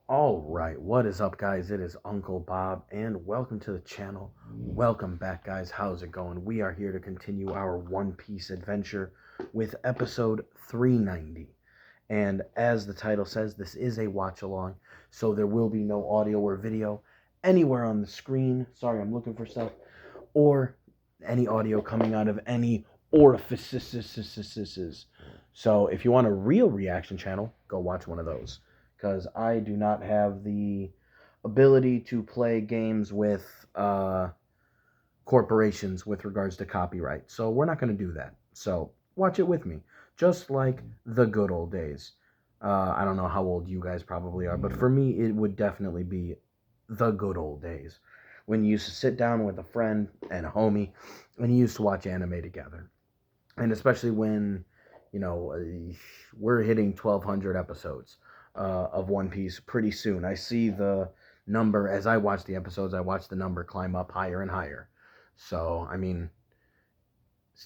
All right, what is up, guys? It is Uncle Bob, and welcome to the channel. Welcome back, guys. How's it going? We are here to continue our One Piece adventure with episode 390. And as the title says, this is a watch along, so there will be no audio or video anywhere on the screen. Sorry, I'm looking for stuff, or any audio coming out of any orifices. So if you want a real reaction channel, go watch one of those because I do not have the ability to play games with corporations with regards to copyright. So we're not going to do that. So watch it with me, just like the good old days. I don't know how old you guys probably are, but for me, it would definitely be the good old days when you used to sit down with a friend and a homie and you used to watch anime together. And especially when, you know, we're hitting 1,200 episodes of One Piece pretty soon. I see the number as I watch the episodes, I watch the number climb up higher and higher. So, I mean,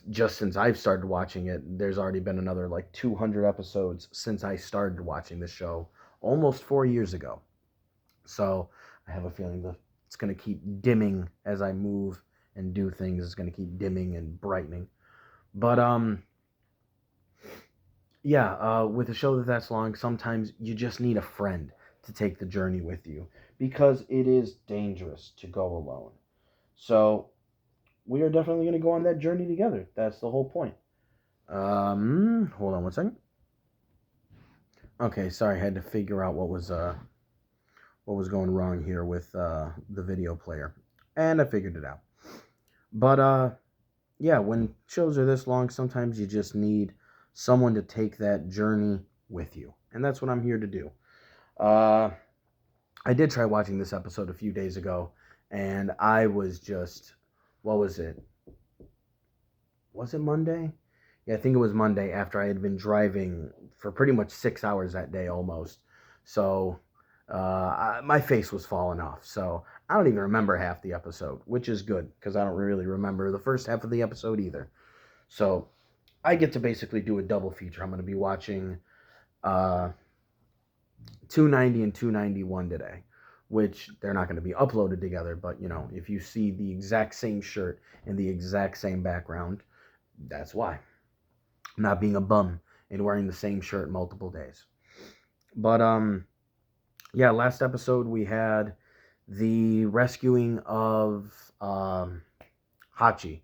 just since I've started watching it, there's already been another like 200 episodes since I started watching the show almost 4 years ago. So, I have a feeling that it's going to keep dimming as I move and do things. It's going to keep dimming and brightening. But yeah, with a show that's long, sometimes you just need a friend to take the journey with you because it is dangerous to go alone. So we are definitely going to go on that journey together. That's the whole point. Hold on one second. Okay, sorry, I had to figure out what was going wrong here with the video player, and I figured it out. But yeah, when shows are this long, sometimes you just need someone to take that journey with you. And that's what I'm here to do. Uh, I did try watching this episode a few days ago, and I was just, what was it? Was it Monday? Yeah, I think it was Monday after I had been driving for pretty much 6 hours that day almost. So my face was falling off. So I don't even remember half the episode, which is good because I don't really remember the first half of the episode either. So I get to basically do a double feature. I'm going to be watching uh, 290 and 291 today, which they're not going to be uploaded together. But, you know, if you see the exact same shirt and the exact same background, that's why. I'm not being a bum and wearing the same shirt multiple days. But, yeah, last episode we had the rescuing of Hachi,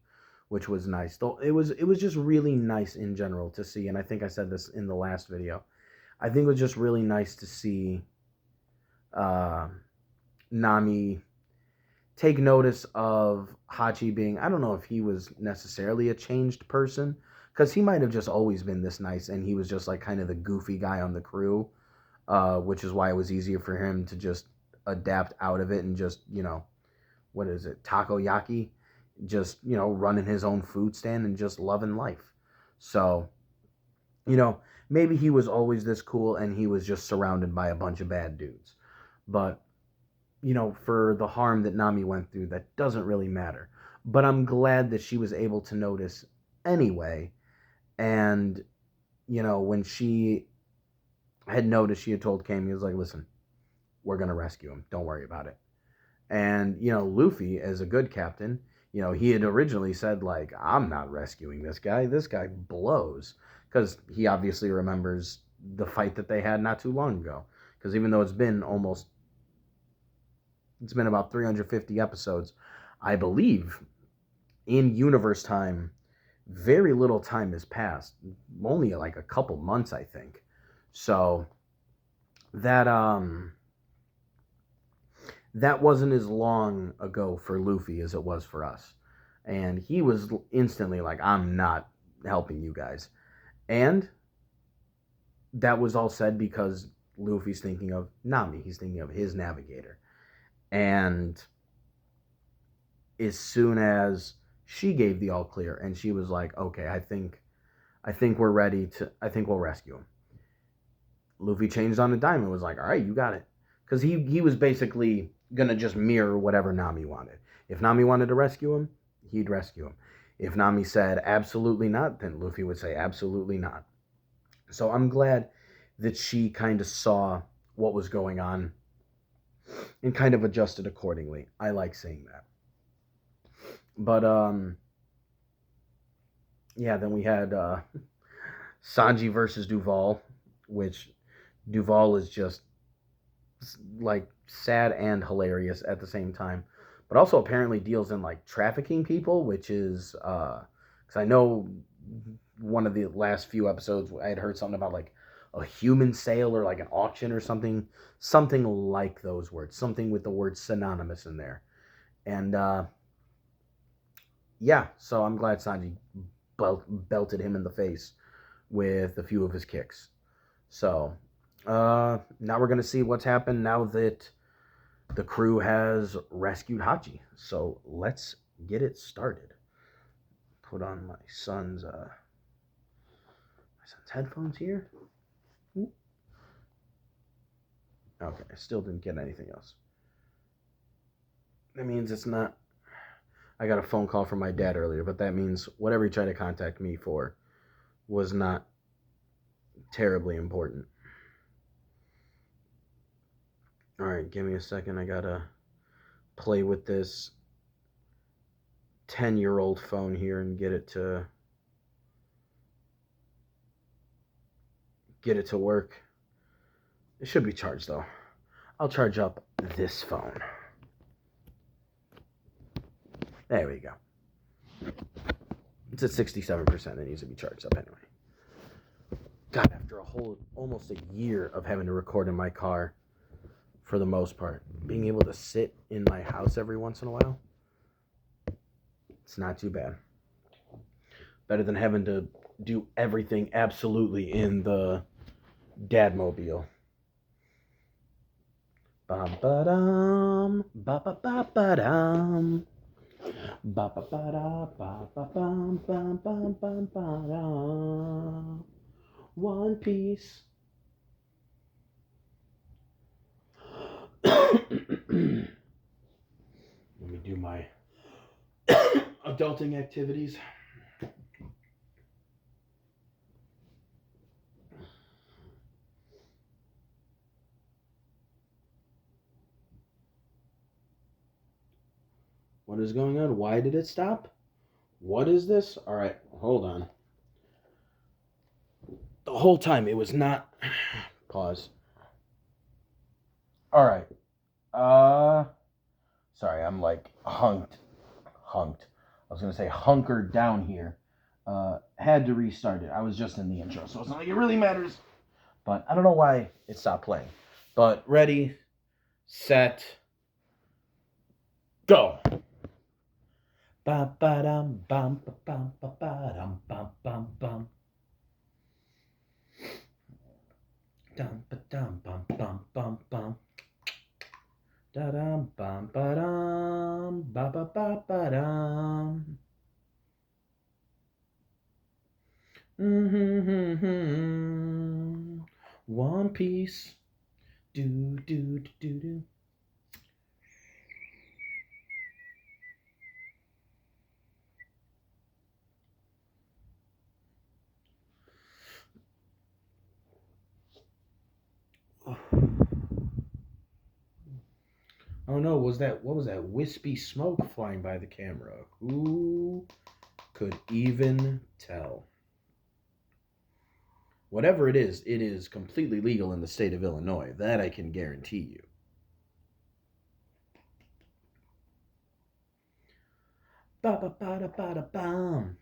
which was nice. Though it was just really nice in general to see, and I think I said this in the last video. I think it was just really nice to see uh, Nami take notice of Hachi being. I don't know if he was necessarily a changed person, because he might have just always been this nice, and he was just like kind of the goofy guy on the crew, which is why it was easier for him to just adapt out of it and just what is it, takoyaki, just running his own food stand and just loving life. So maybe he was always this cool and he was just surrounded by a bunch of bad dudes. But for the harm that Nami went through, that doesn't really matter. But I'm glad that she was able to notice anyway. And when she had noticed, she had told Kami, he was like, listen, we're going to rescue him, don't worry about it. And Luffy, as a good captain, he had originally said, like, I'm not rescuing this guy. This guy blows. Because he obviously remembers the fight that they had not too long ago. Because even though it's been about 350 episodes, I believe in universe time, very little time has passed. Only like a couple months, I think. So that wasn't as long ago for Luffy as it was for us. And he was instantly like, I'm not helping you guys. And that was all said because Luffy's thinking of Nami. He's thinking of his navigator. And as soon as she gave the all clear and she was like, okay, I think we're ready to, I think we'll rescue him. Luffy changed on a dime and was like, all right, you got it. Because he was basically going to just mirror whatever Nami wanted. If Nami wanted to rescue him, he'd rescue him. If Nami said absolutely not, then Luffy would say absolutely not. So I'm glad that she kind of saw what was going on and kind of adjusted accordingly. I like seeing that. But yeah, then we had Sanji versus Duval, which Duval is just like sad and hilarious at the same time, but also apparently deals in like trafficking people, which is because I know one of the last few episodes I had heard something about like a human sale or like an auction or something like those words, something with the word synonymous in there, and yeah, so I'm glad Sanji belted him in the face with a few of his kicks. So now we're gonna see what's happened now that the crew has rescued Hachi. So let's get it started. Put on my son's headphones here. Okay, I still didn't get anything else. That means it's not. I got a phone call from my dad earlier, but that means whatever he tried to contact me for was not terribly important. All right, give me a second. I gotta play with this 10-year-old phone here and get it to work. It should be charged though. I'll charge up this phone. There we go. It's at 67%. It needs to be charged up anyway. God, after almost a year of having to record in my car, for the most part, being able to sit in my house every once in a while, it's not too bad. Better than having to do everything absolutely in the Dadmobile. Ba-ba-dum, ba-ba-ba-ba-dum. Ba-ba-ba-da-ba-ba-bum-bum-bum-bum-ba-da. One Piece. Let me do my adulting activities. What is going on? Why did it stop? What is this? All right, hold on. The whole time it was not. Pause. All right. Sorry, I'm like hunked. I was gonna say hunkered down here. Had to restart it. I was just in the intro, so it's not like it really matters. But I don't know why it stopped playing. But ready, set, go. Ba ba dum bum ba bum ba ba dum bum bum bum. Dum ba dum bum bum bum bum. Da dum bum ba dum ba ba ba ba dum. One Piece. Do do do do do. Oh no, what was that wispy smoke flying by the camera? Who could even tell? Whatever it is completely legal in the state of Illinois. That I can guarantee you. Ba ba ba da ba da bum.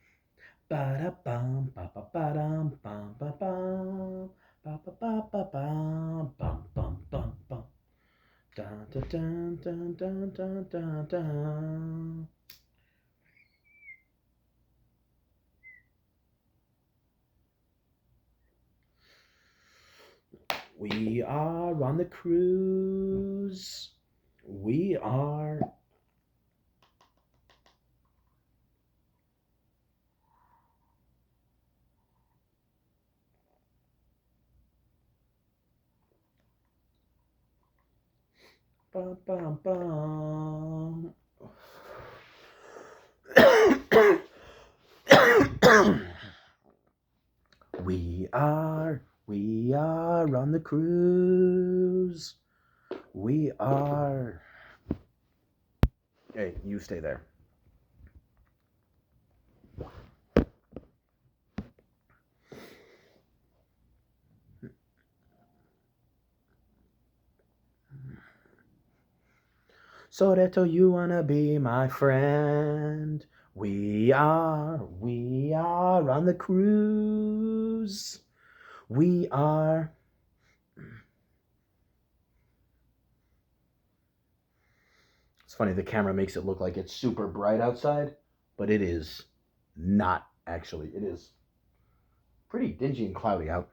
Ba da bum ba ba ba dum bum ba bum. Ba ba ba ba bum bum bum bum bum. Dun dun dun dun dun dun dun dun. We are on the cruise. We are. Bum, bum, bum. We are on the cruise. We are... Hey, you stay there. Soreto, you wanna be my friend? We are on the cruise. We are... It's funny, the camera makes it look like it's super bright outside, but it is not actually. It is pretty dingy and cloudy out.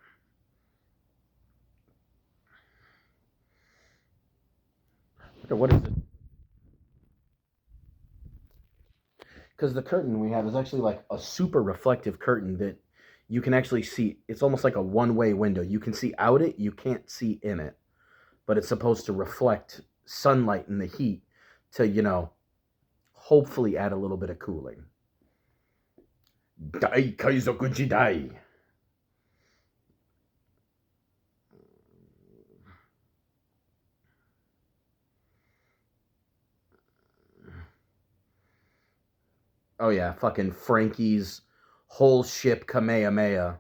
What is it? Because the curtain we have is actually like a super reflective curtain that you can actually see. It's almost like a one-way window. You can see out it, you can't see in it, but it's supposed to reflect sunlight and the heat to, hopefully add a little bit of cooling. Dai Kaizokuji Dai. Oh yeah, fucking Frankie's whole ship Kamehameha.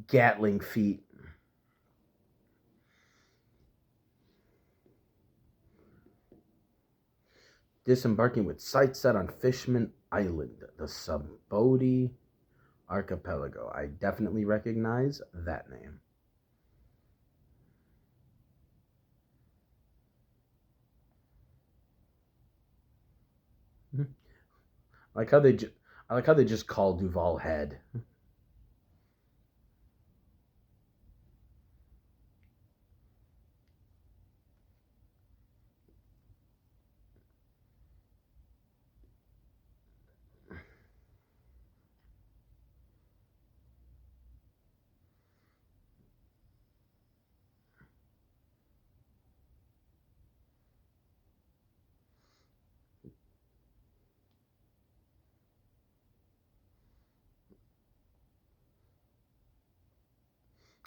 Gatling feet. Disembarking with sights set on Fishman Island, the Subodi Archipelago. I definitely recognize that name. I like how they just call Duval Head.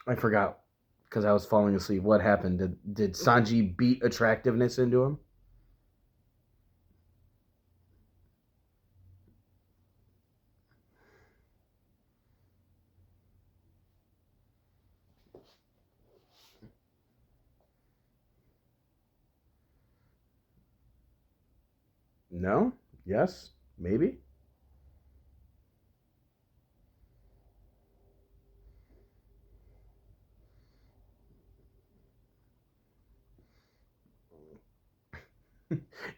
I forgot because I was falling asleep. What happened? Did Sanji beat attractiveness into him? No? Yes? Maybe?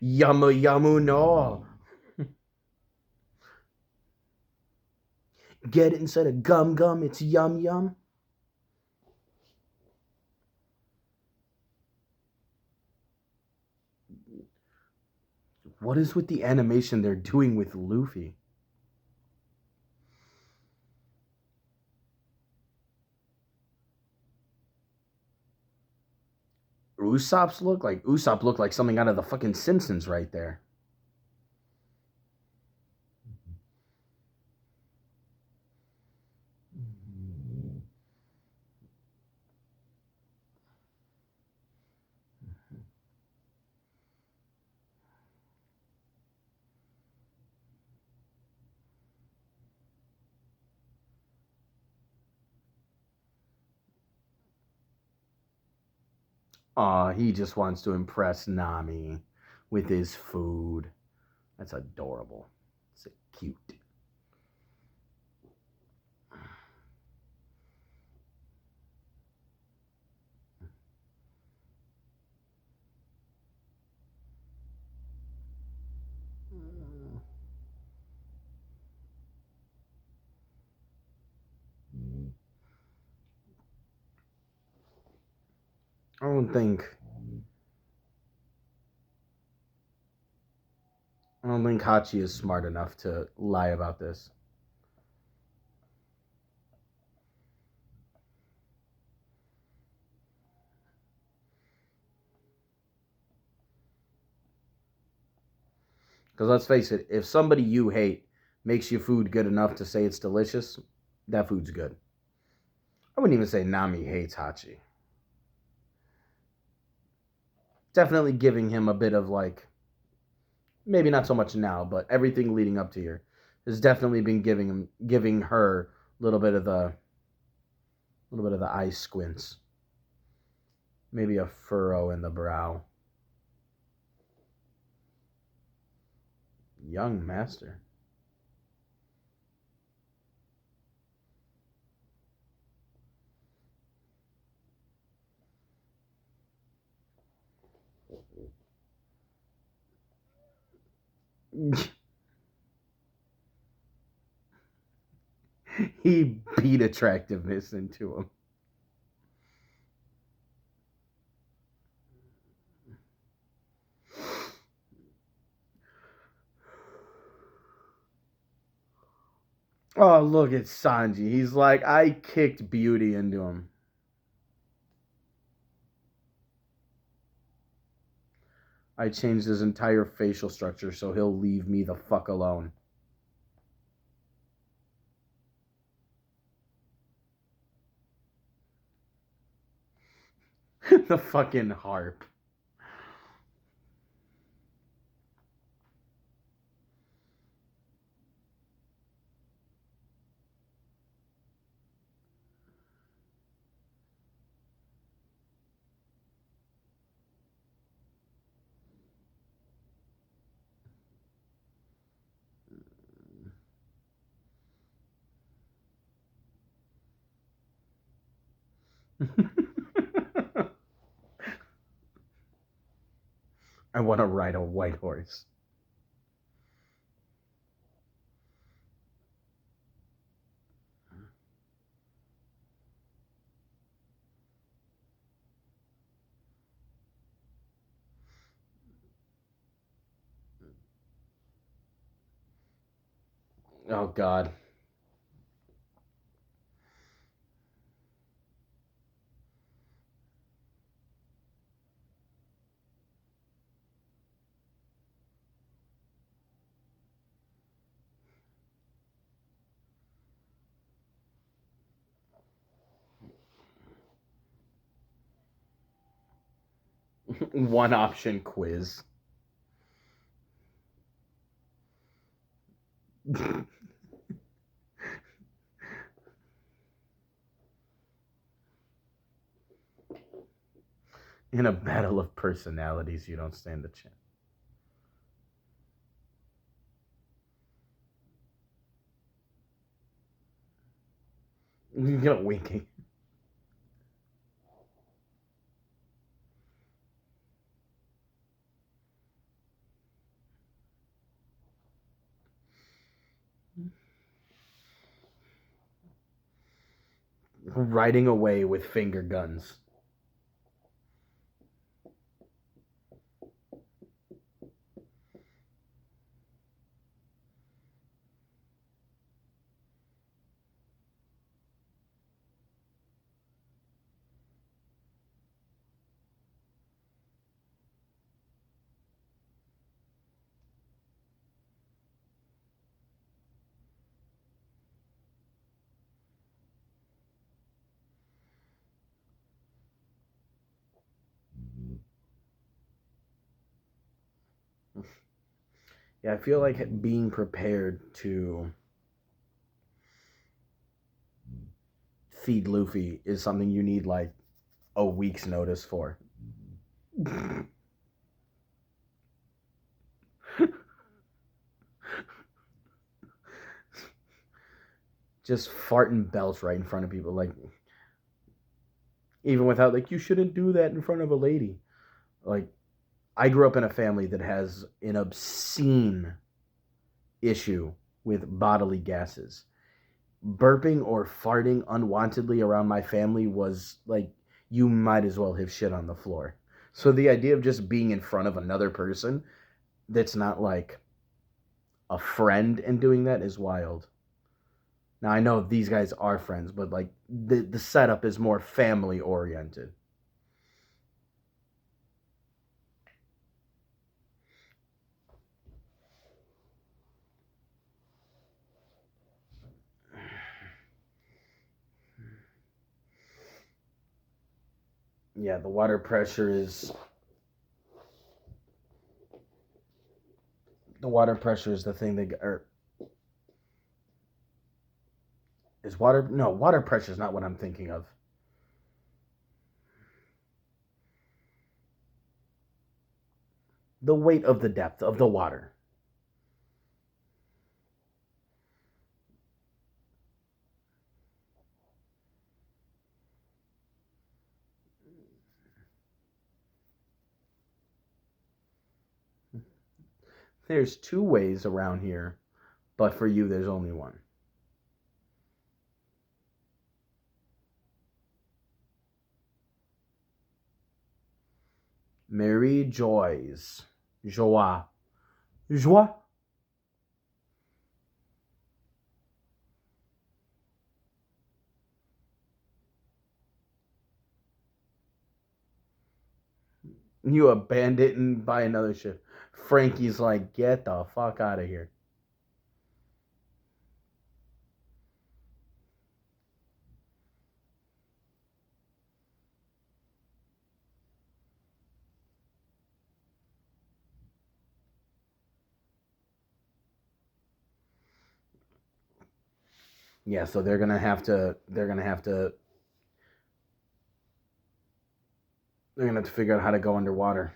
Yamu Yamu no. Get it instead of gum gum, it's yum yum. What is with the animation they're doing with Luffy? Usopp looked like something out of the fucking Simpsons right there. Aw, he just wants to impress Nami with his food. That's adorable. It's cute. I don't think Hachi is smart enough to lie about this. Because let's face it, if somebody you hate makes your food good enough to say it's delicious, that food's good. I wouldn't even say Nami hates Hachi. Definitely giving him a bit of like, maybe not so much now, but everything leading up to here has definitely been giving her a little bit of the eye squints, maybe a furrow in the brow. Young master. He beat attractiveness into him. Oh, look at Sanji. He's like, I kicked beauty into him. I changed his entire facial structure so he'll leave me the fuck alone. The fucking harp. I want to ride a white horse. Oh, God. One option quiz. In a battle of personalities, you don't stand a chance. You get a winking. Riding away with finger guns. Yeah, I feel like being prepared to feed Luffy is something you need like a week's notice for. Just farting belch right in front of people, like even without like you shouldn't do that in front of a lady. Like I grew up in a family that has an obscene issue with bodily gases. Burping or farting unwantedly around my family was like you might as well have shit on the floor. So the idea of just being in front of another person that's not like a friend and doing that is wild. Now I know these guys are friends, but like the setup is more family oriented. Yeah, the water pressure is the thing that or is water no, water pressure is not what I'm thinking of. The weight of the depth of the water. There's two ways around here, but for you there's only one. Mary Joyce. Joie. Joie. You abandon it and buy another ship. Frankie's like, get the fuck out of here. Yeah, so they're gonna have to figure out how to go underwater.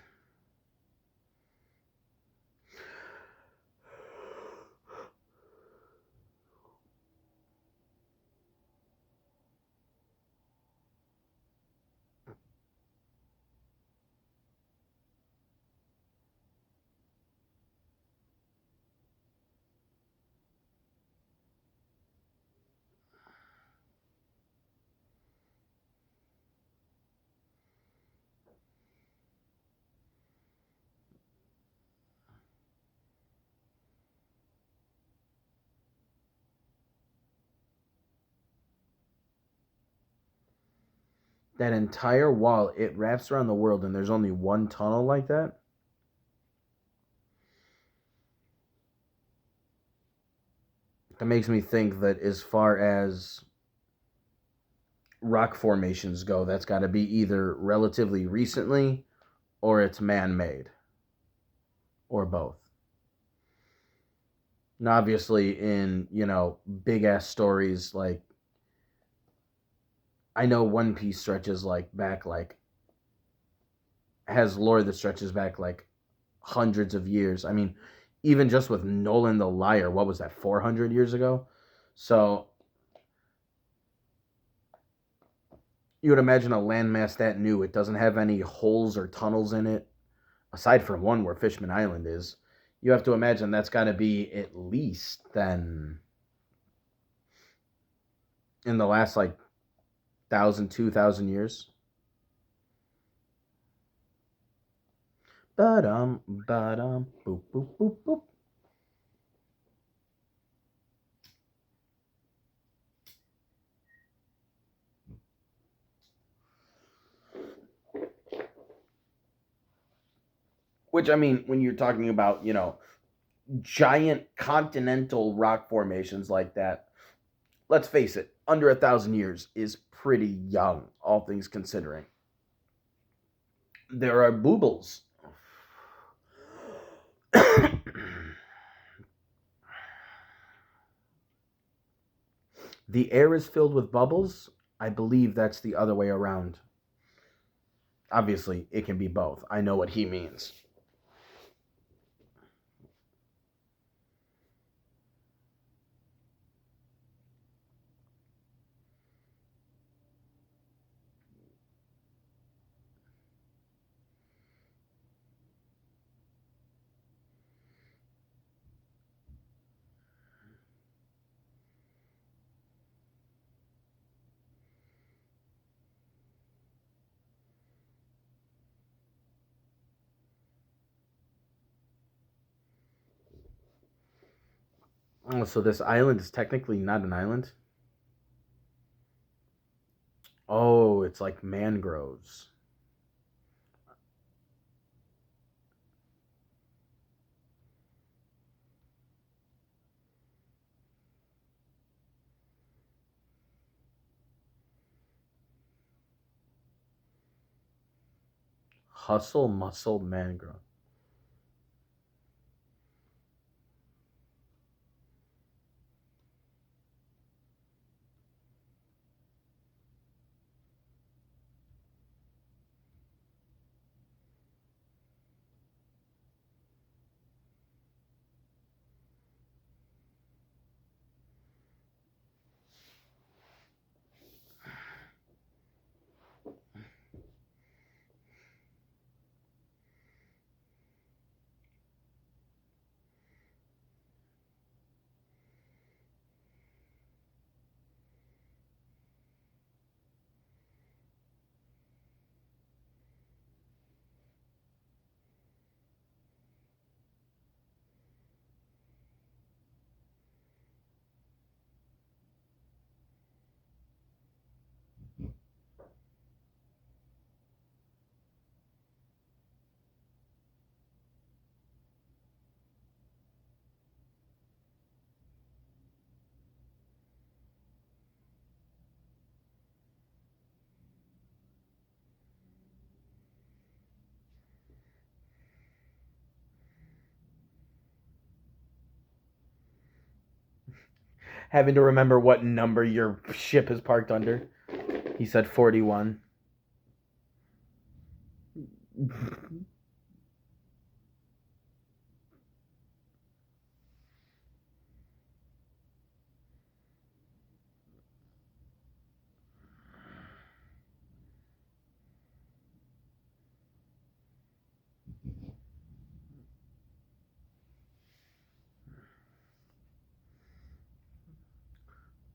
That entire wall, it wraps around the world, and there's only one tunnel like that. That makes me think that as far as rock formations go, that's got to be either relatively recently or it's man-made or both. And obviously, in big ass stories like I know One Piece stretches like back like has lore that stretches back like hundreds of years. I mean, even just with Nolan the Liar, what was that, 400 years ago? So you would imagine a landmass that new. It doesn't have any holes or tunnels in it, aside from one where Fishman Island is. You have to imagine that's got to be at least then in the last like 1,000, 2,000 years. Boop, boop, boop, boop. Which, I mean, when you're talking about, giant continental rock formations like that, let's face it, under 1,000 years is pretty young, all things considering. There are boobles. The air is filled with bubbles. I believe that's the other way around. Obviously, it can be both. I know what he means. Oh, so this island is technically not an island? Oh, it's like mangroves. Hustle Muscle Mangrove. Having to remember what number your ship is parked under. He said 41.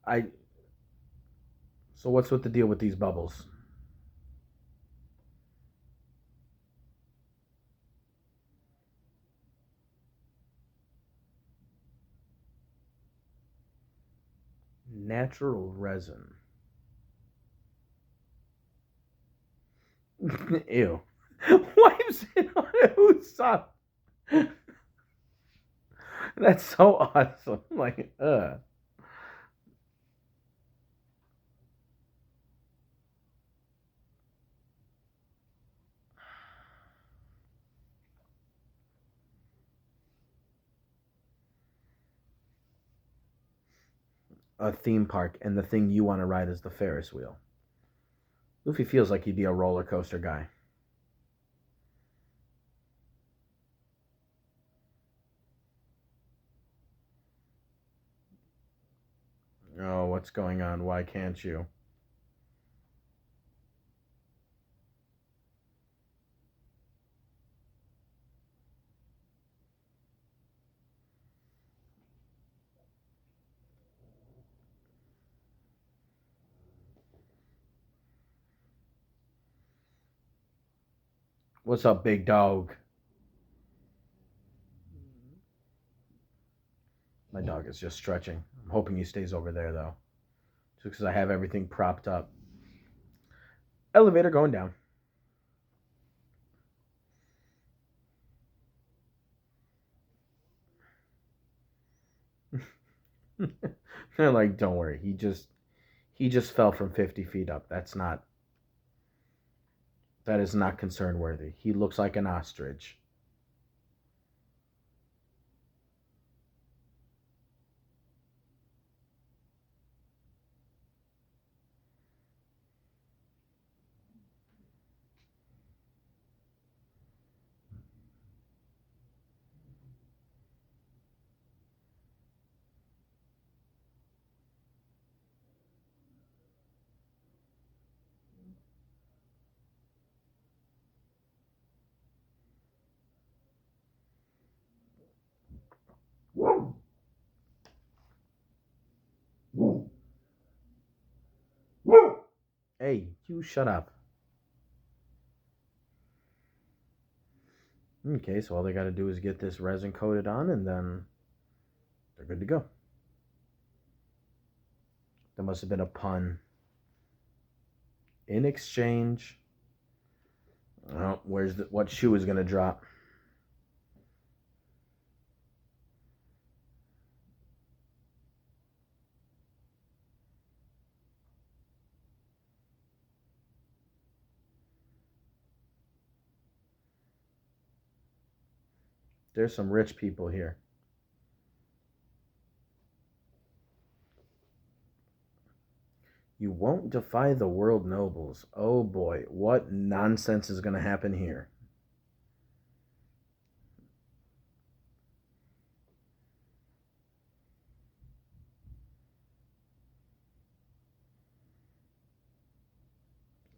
I. So what's with the deal with these bubbles? Natural resin. Ew. Wipes it on who's up? That's so awesome. Like, a theme park, and the thing you want to ride is the Ferris wheel. Luffy feels like he'd be a roller coaster guy. Oh, what's going on? Why can't you? What's up, big dog? My dog is just stretching. I'm hoping he stays over there, though. Just because I have everything propped up. Elevator going down. They're like, don't worry. He just fell from 50 feet up. That is not concern worthy. He looks like an ostrich. Hey, you shut up. Okay, so all they got to do is get this resin coated on, and then they're good to go. There must have been a pun. In exchange, oh, what shoe is gonna drop? There's some rich people here. You won't defy the world nobles. Oh boy, what nonsense is going to happen here?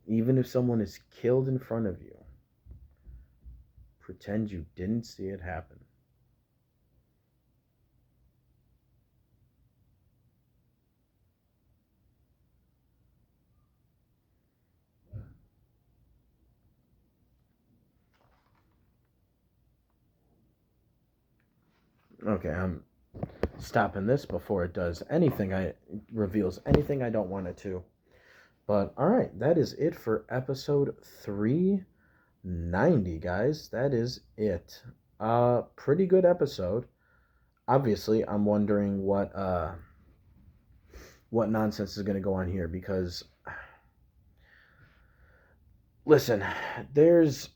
Even if someone is killed in front of you, pretend you didn't see it happen. Okay, I'm stopping this before it does anything. I reveals anything I don't want it to. But all right, that is it for episode 390, guys. That is it. Pretty good episode. Obviously, I'm wondering what nonsense is going to go on here because listen, there's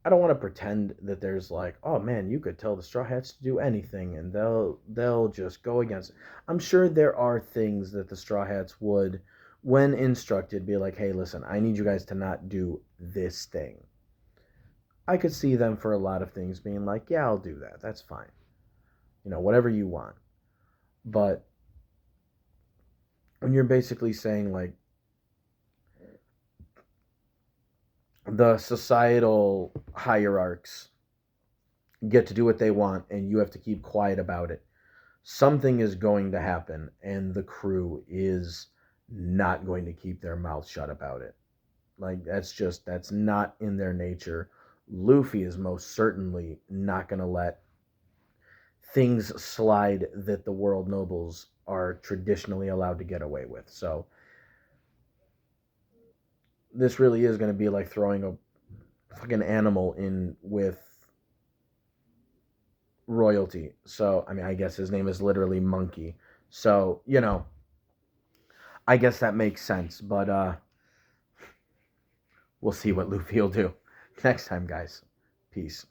I don't want to pretend that there's like, oh man, you could tell the Straw Hats to do anything and they'll just go against it. I'm sure there are things that the Straw Hats would, when instructed, be like, hey, listen, I need you guys to not do this thing. I could see them for a lot of things being like, yeah, I'll do that. That's fine. Whatever you want. But when you're basically saying like the societal hierarchs get to do what they want and you have to keep quiet about it, something is going to happen and the crew is not going to keep their mouth shut about it. Like that's not in their nature. Luffy is most certainly not going to let things slide that the world nobles are traditionally allowed to get away with. So this really is going to be like throwing a fucking animal in with royalty. So, I mean, I guess his name is literally Monkey. So, I guess that makes sense, but we'll see what Luffy will do next time, guys. Peace.